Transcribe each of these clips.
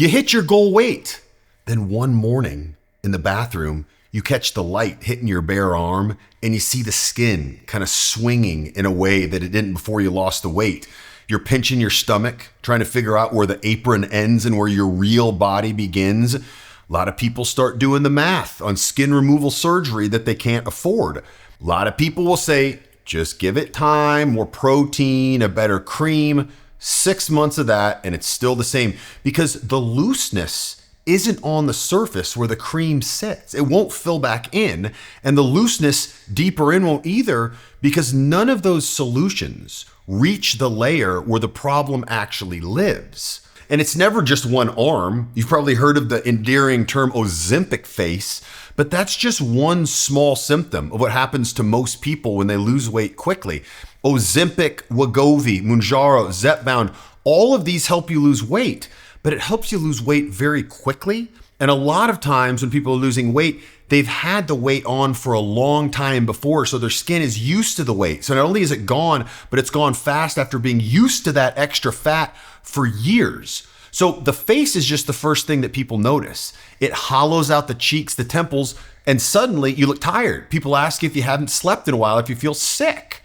You hit your goal weight. Then one morning in the bathroom, you catch the light hitting your bare arm and you see the skin kind of swinging in a way that it didn't before you lost the weight. You're pinching your stomach, trying to figure out where the apron ends and where your real body begins. A lot of people start doing the math on skin removal surgery that they can't afford. A lot of people will say, just give it time, more protein, a better cream. 6 months of that and it's still the same because the looseness isn't on the surface where the cream sits. It won't fill back in, and the looseness deeper in won't either because none of those solutions reach the layer where the problem actually lives. And it's never just one arm. You've probably heard of the endearing term Ozempic face, but that's just one small symptom of what happens to most people when they lose weight quickly. Ozempic, Wegovy, Mounjaro, Rebound, all of these help you lose weight, but it helps you lose weight very quickly. And a lot of times when people are losing weight, they've had the weight on for a long time before, so their skin is used to the weight. So not only is it gone, but it's gone fast after being used to that extra fat for years. So the face is just the first thing that people notice. It hollows out the cheeks, the temples, and suddenly you look tired. People ask you if you haven't slept in a while, if you feel sick.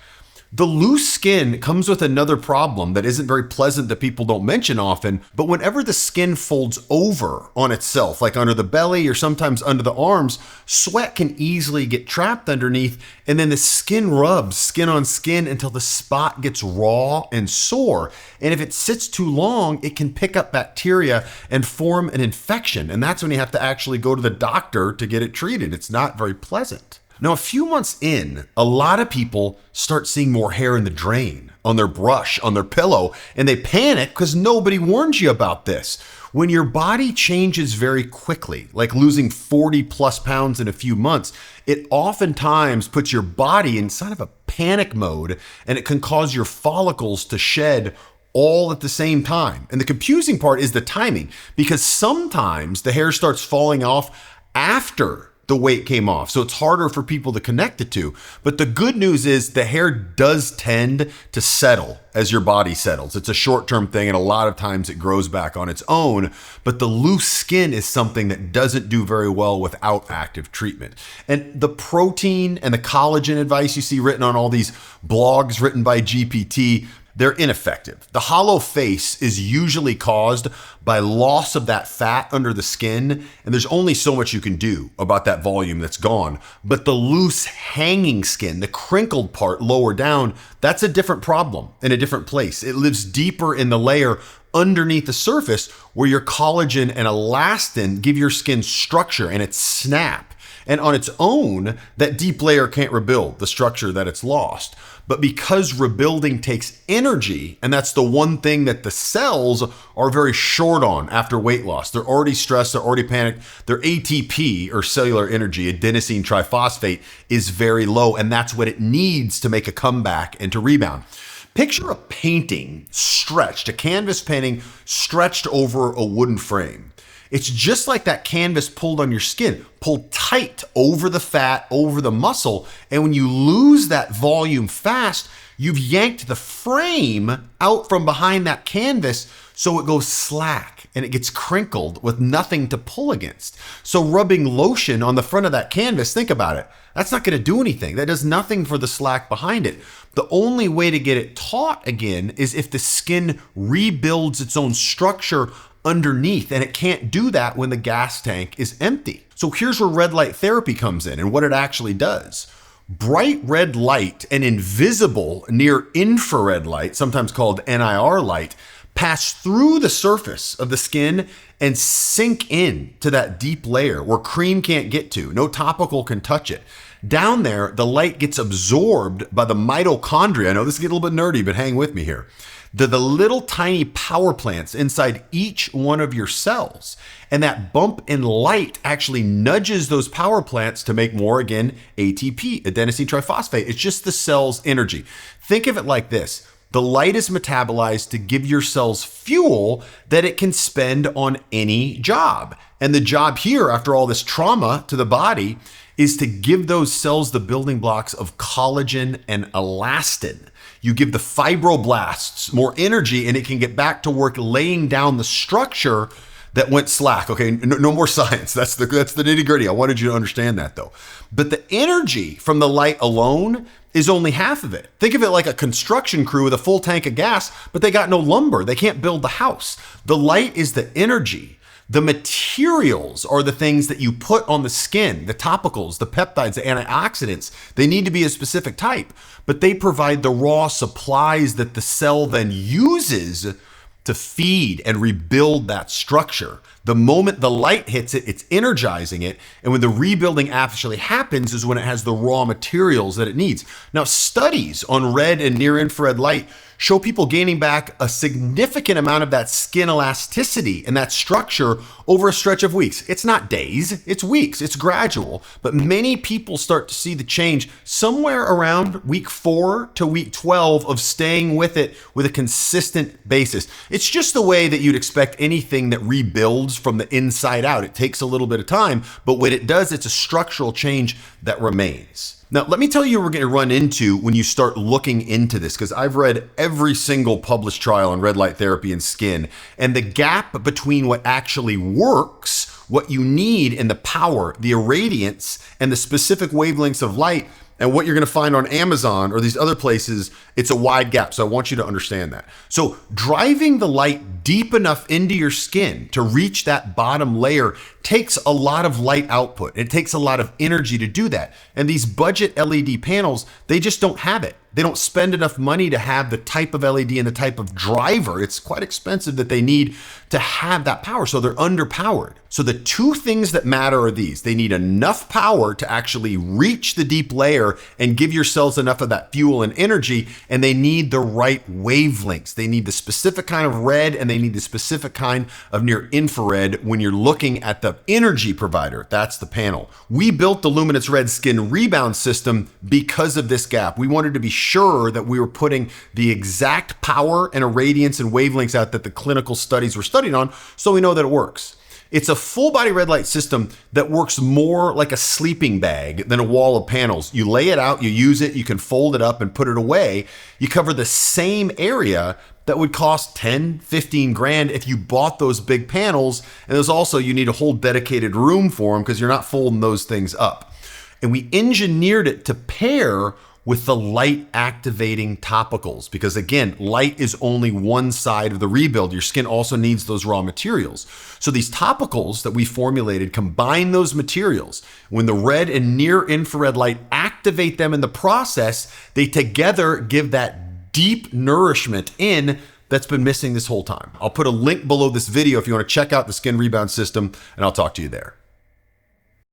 The loose skin comes with another problem that isn't very pleasant that people don't mention often, but whenever the skin folds over on itself, like under the belly or sometimes under the arms, sweat can easily get trapped underneath, and then the skin rubs skin on skin until the spot gets raw and sore. And if it sits too long, it can pick up bacteria and form an infection. And that's when you have to actually go to the doctor to get it treated. It's not very pleasant. Now, a few months in, a lot of people start seeing more hair in the drain, on their brush, on their pillow, and they panic because nobody warned you about this. When your body changes very quickly, like losing 40 plus pounds in a few months, it oftentimes puts your body inside of a panic mode, and it can cause your follicles to shed all at the same time. And the confusing part is the timing, because sometimes the hair starts falling off after the weight came off. So it's harder for people to connect the two. But the good news is the hair does tend to settle as your body settles. It's a short-term thing, and a lot of times it grows back on its own. But the loose skin is something that doesn't do very well without active treatment. And the protein and the collagen advice you see written on all these blogs written by GPT, they're ineffective. The hollow face is usually caused by loss of that fat under the skin, and there's only so much you can do about that volume that's gone. But the loose hanging skin, the crinkled part lower down, that's a different problem in a different place. It lives deeper in the layer underneath the surface where your collagen and elastin give your skin structure and its snap. And on its own, that deep layer can't rebuild the structure that it's lost. But because rebuilding takes energy, and that's the one thing that the cells are very short on after weight loss. They're already stressed, they're already panicked. Their ATP, or cellular energy, adenosine triphosphate, is very low, and that's what it needs to make a comeback and to rebound. Picture a painting stretched, a canvas painting stretched over a wooden frame. It's just like that canvas pulled on your skin, pulled tight over the fat, over the muscle. And when you lose that volume fast, you've yanked the frame out from behind that canvas so it goes slack and it gets crinkled with nothing to pull against. So rubbing lotion on the front of that canvas, think about it. That's not going to do anything. That does nothing for the slack behind it. The only way to get it taut again is if the skin rebuilds its own structure underneath, and it can't do that when the gas tank is empty. So here's where red light therapy comes in and what it actually does. Bright red light and invisible near infrared light, sometimes called NIR light, pass through the surface of the skin and sink in to that deep layer where cream can't get to. No topical can touch it. Down there, the light gets absorbed by the mitochondria. I know this is getting a little bit nerdy, but hang with me here. The little tiny power plants inside each one of your cells. And that bump in light actually nudges those power plants to make more, again, ATP, adenosine triphosphate. It's just the cell's energy. Think of it like this. The light is metabolized to give your cells fuel that it can spend on any job. And the job here, after all this trauma to the body, is to give those cells the building blocks of collagen and elastin. You give the fibroblasts more energy and it can get back to work laying down the structure that went slack. Okay, no more science. That's the nitty gritty. I wanted you to understand that though. But the energy from the light alone is only half of it. Think of it like a construction crew with a full tank of gas, but they got no lumber. They can't build the house. The light is the energy. The materials are the things that you put on the skin, the topicals, the peptides, the antioxidants. They need to be a specific type, but they provide the raw supplies that the cell then uses to feed and rebuild that structure. The moment the light hits it, it's energizing it. And when the rebuilding actually happens is when it has the raw materials that it needs. Now, studies on red and near infrared light show people gaining back a significant amount of that skin elasticity and that structure over a stretch of weeks. It's not days, it's weeks, it's gradual. But many people start to see the change somewhere around week 4 to week 12 of staying with it with a consistent basis. It's just the way that you'd expect anything that rebuilds from the inside out. It takes a little bit of time, but when it does, it's a structural change that remains. Now, let me tell you what we're going to run into when you start looking into this, because I've read every single published trial on red light therapy and skin, and the gap between what actually works, what you need in the power, the irradiance, and the specific wavelengths of light, and what you're going to find on Amazon or these other places, it's a wide gap. So I want you to understand that. So driving the light deep enough into your skin to reach that bottom layer takes a lot of light output. It takes a lot of energy to do that. And these budget LED panels, they just don't have it. They don't spend enough money to have the type of LED and the type of driver. It's quite expensive that they need to have that power. So they're underpowered. So the two things that matter are these. They need enough power to actually reach the deep layer and give your cells enough of that fuel and energy. And they need the right wavelengths. They need the specific kind of red and they need the specific kind of near infrared when you're looking at the energy provider. That's the panel. We built the Luminance Red Skin Rebound system because of this gap. We wanted to be sure that we were putting the exact power and irradiance and wavelengths out that the clinical studies were studying on, so we know that it works. It's a full body red light system that works more like a sleeping bag than a wall of panels. You lay it out, you use it, you can fold it up and put it away. You cover the same area that would cost 10, 15 grand if you bought those big panels. And there's also, you need a whole dedicated room for them because you're not folding those things up. And we engineered it to pair with the light activating topicals, because again, light is only one side of the rebuild. Your skin also needs those raw materials. So these topicals that we formulated combine those materials. When the red and near infrared light activate them in the process, they together give that deep nourishment in that's been missing this whole time. I'll put a link below this video if you want to check out the Skin Rebound system, and I'll talk to you there.